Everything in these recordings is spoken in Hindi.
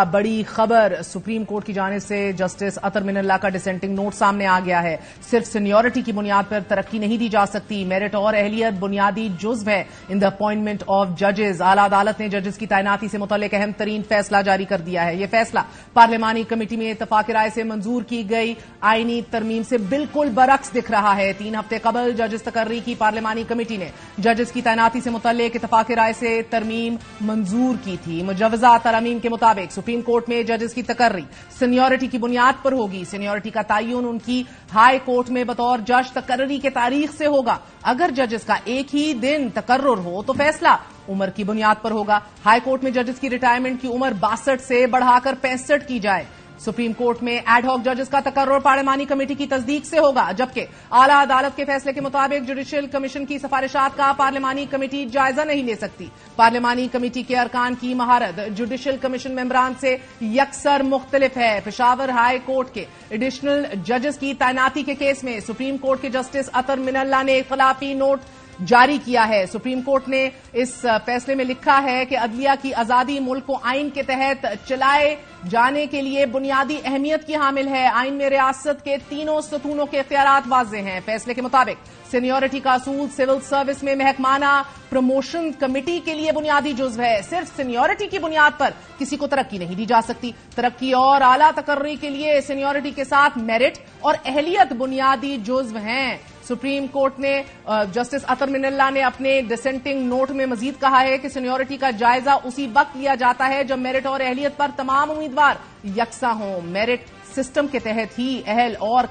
बड़ी खबर सुप्रीम कोर्ट की जानिब से जस्टिस अतर मिनल्ला का डिसेंटिंग नोट सामने आ गया है। सिर्फ सीनियरिटी की बुनियाद पर तरक्की नहीं दी जा सकती। मेरिट और अहलियत बुनियादी जुज्व है इन द अपॉइंटमेंट ऑफ जजेस। आला अदालत ने जजेस की तैनाती से मुतल्लिक अहम तरीन फैसला जारी कर दिया है। यह फैसला पार्लिमानी कमेटी में इत्तफाक राय से मंजूर की गई आईनी तरमीम से बिल्कुल बरक्स दिख रहा है। 3 हफ्ते कबल जजेस तकर्री की पार्लिमानी कमेटी ने जजेस की तैनाती से मुतल्लिक इत्तफाक राय से तरमीम मंजूर की थी। मुजवजा तरमीम के मुताबिक सुप्रीम कोर्ट में जजेस की तकर्री सीनियरिटी की बुनियाद पर होगी। सीनियरिटी का तयन उनकी हाई कोर्ट में बतौर जज तकर्री के तारीख से होगा। अगर जजेस का एक ही दिन तकर्रुर हो तो फैसला उम्र की बुनियाद पर होगा। हाई कोर्ट में जजेस की रिटायरमेंट की उम्र 62 से बढ़ाकर 65 की जाए। सुप्रीम कोर्ट में एडहॉक जजेस का तकर्रुर पार्लिमानी कमेटी की तस्दीक से होगा, जबकि आला अदालत के फैसले के मुताबिक जुडिशियल कमीशन की सिफारिशात का पार्लिमानी कमेटी जायजा नहीं ले सकती। पार्लिमानी कमेटी के अरकान की महारत जुडिशियल कमीशन मेंबरान से यकसर मुख्तलिफ है। पेशावर हाई कोर्ट के एडिशनल जजेस की तैनाती के केस में सुप्रीम कोर्ट के जस्टिस अतर मिनल्ला ने इख्तलाफी नोट जारी किया है। सुप्रीम कोर्ट ने इस फैसले में लिखा है कि अदलिया की आजादी मुल्क को आइन के तहत चलाए जाने के लिए बुनियादी अहमियत की हामिल है। आइन में रियासत के तीनों सतूनों के इख्तियारात वाज़ेह हैं। फैसले के मुताबिक सीनियरिटी का असूल सिविल सर्विस में महकमाना प्रमोशन कमेटी के लिए बुनियादी जुज्व है। सिर्फ सीनियरिटी की बुनियाद पर किसी को तरक्की नहीं दी जा सकती। तरक्की और आला तकर्री के लिए सीनियरिटी के साथ मेरिट और अहलियत बुनियादी जुज्व हैं। सुप्रीम कोर्ट ने जस्टिस अतर मिनल्ला ने अपने डिसेंटिंग नोट में मजीद कहा है कि सीनियरिटी का जायजा उसी वक्त लिया जाता है जब मेरिट और अहलियत पर तमाम उम्मीदवार यकसा हों। मेरिट सिस्टम के तहत ही अहल और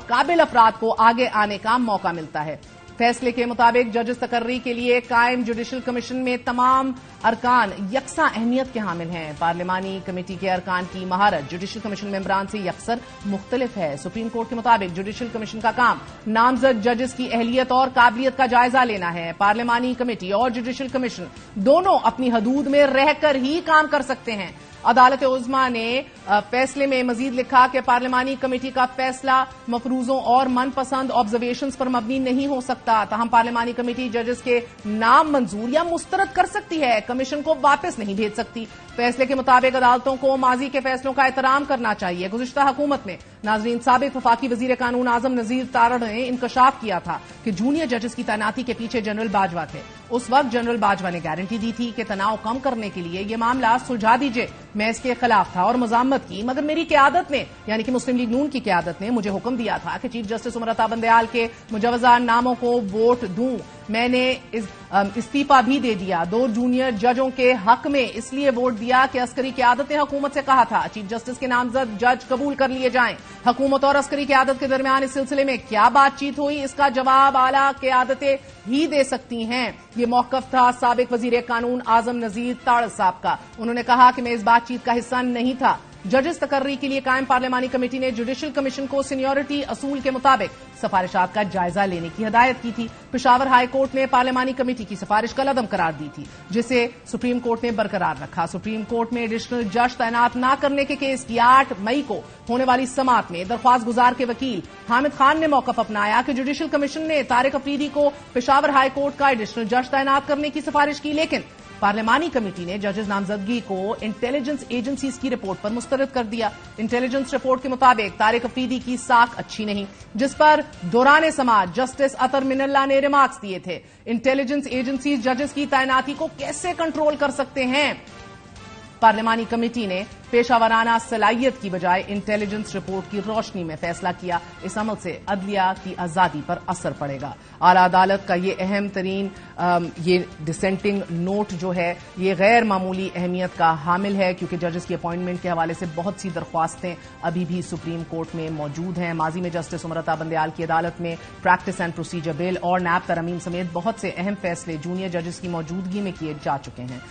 काबिल अफराद को आगे आने का मौका मिलता है। फैसले के मुताबिक जजेस तकर्री के लिए कायम जुडिशियल कमीशन में तमाम अरकान यकसा अहमियत के हामिल हैं। पार्लिमानी कमेटी के अरकान की महारत जुडिशियल कमीशन मेंबरान से यकसर मुख्तलिफ है। सुप्रीम कोर्ट के मुताबिक जुडिशियल कमीशन का काम नामजद जजेस की अहलियत और काबिलियत का जायजा लेना है। पार्लिमानी कमेटी और जुडिशियल कमीशन दोनों अपनी हदूद में रहकर ही काम कर सकते हैं। अदालत उज़्मा ने फैसले में मजीद लिखा कि पार्लिमानी कमेटी का फैसला मफरूजों और मनपसंद ऑब्जर्वेशंस पर मबनी नहीं हो सकता। तहम पार्लिमानी कमेटी जजेस के नाम मंजूर या मुस्तरद कर सकती है, कमीशन को वापस नहीं भेज सकती। फैसले के मुताबिक अदालतों को माजी के फैसलों का एहतराम करना चाहिए। गुज़िश्ता हुकूमत में नाज़रीन साबिक वफाकी वजीर कानून आजम नजीर तारड़ ने इंकशाफ किया था कि जूनियर जजेस की तैनाती के पीछे जनरल बाजवा थे। उस वक्त जनरल बाजवा ने गारंटी दी थी कि तनाव कम करने के लिए यह मामला सुलझा दीजिए। मैं इसके खिलाफ था और मजामत की, मगर मेरी क्यादत ने यानी कि मुस्लिम लीग नून की क्यादत ने मुझे हुक्म दिया था कि चीफ जस्टिस उमर अता बंदयाल के मुजवजा नामों को वोट दूं। मैंने इस्तीफा भी दे दिया। 2 जूनियर जजों के हक में इसलिए वोट दिया कि अस्करी क्यादत ने हुकूमत से कहा था चीफ जस्टिस के नामजद जज कबूल कर लिए जाएं। हुकूमत और अस्करी क्यादत के दरमियान इस सिलसिले में क्या बातचीत हुई, इसका जवाब आला क्यादतें ही दे सकती हैं। ये मौकफ था साबिक वजीर कानून आजम नजीर तारड़ साहब का। उन्होंने कहा कि मैं इस बातचीत का हिस्सा नहीं था। जजेस तकर्री के लिए कायम पार्लिमानी कमेटी ने जुडिशियल कमीशन को सीनियरिटी असूल के मुताबिक सिफारिशात का जायजा लेने की हिदायत की थी। पेशावर हाई कोर्ट ने पार्लिमानी कमेटी की सिफारिश का लदम करार दी थी, जिसे सुप्रीम कोर्ट ने बरकरार रखा। सुप्रीम कोर्ट में एडिशनल जज तैनात न करने के केस की 8 मई को होने वाली समाअत में दरख्वास्त गुजार के वकील हामिद खान ने मौकफ अपनाया कि जुडिशियल कमीशन ने तारिक अफरीदी को पेशावर हाई कोर्ट का एडिशनल जज तैनात करने की सिफारिश की, लेकिन पार्लिमानी कमेटी ने जजेस नामजदगी को इंटेलिजेंस एजेंसीज की रिपोर्ट पर मुस्तरद कर दिया। इंटेलिजेंस रिपोर्ट के मुताबिक तारिक अफरीदी की साख अच्छी नहीं, जिस पर दौरान समाअत जस्टिस अतर मिनल्ला ने रिमार्क्स दिए थे। इंटेलिजेंस एजेंसीज जजेस की तैनाती को कैसे कंट्रोल कर सकते हैं? पार्लिमानी कमेटी ने पेशावराना सलाहियत की बजाय इंटेलिजेंस रिपोर्ट की रोशनी में फैसला किया। इस अमल से अदलिया की आजादी पर असर पड़ेगा। आला अदालत का ये अहम तरीन ये डिसेंटिंग नोट जो है ये गैर मामूली अहमियत का हामिल है, क्योंकि जजेस की अपॉइंटमेंट के हवाले से बहुत सी दरख्वास्तें अभी भी सुप्रीम कोर्ट में मौजूद हैं। माजी में जस्टिस उमर अता बंदयाल की अदालत में प्रैक्टिस एंड प्रोसीजर बिल और नैब तरमीम समेत बहुत से अहम फैसले जूनियर जजेस की मौजूदगी में किए जा चुके हैं।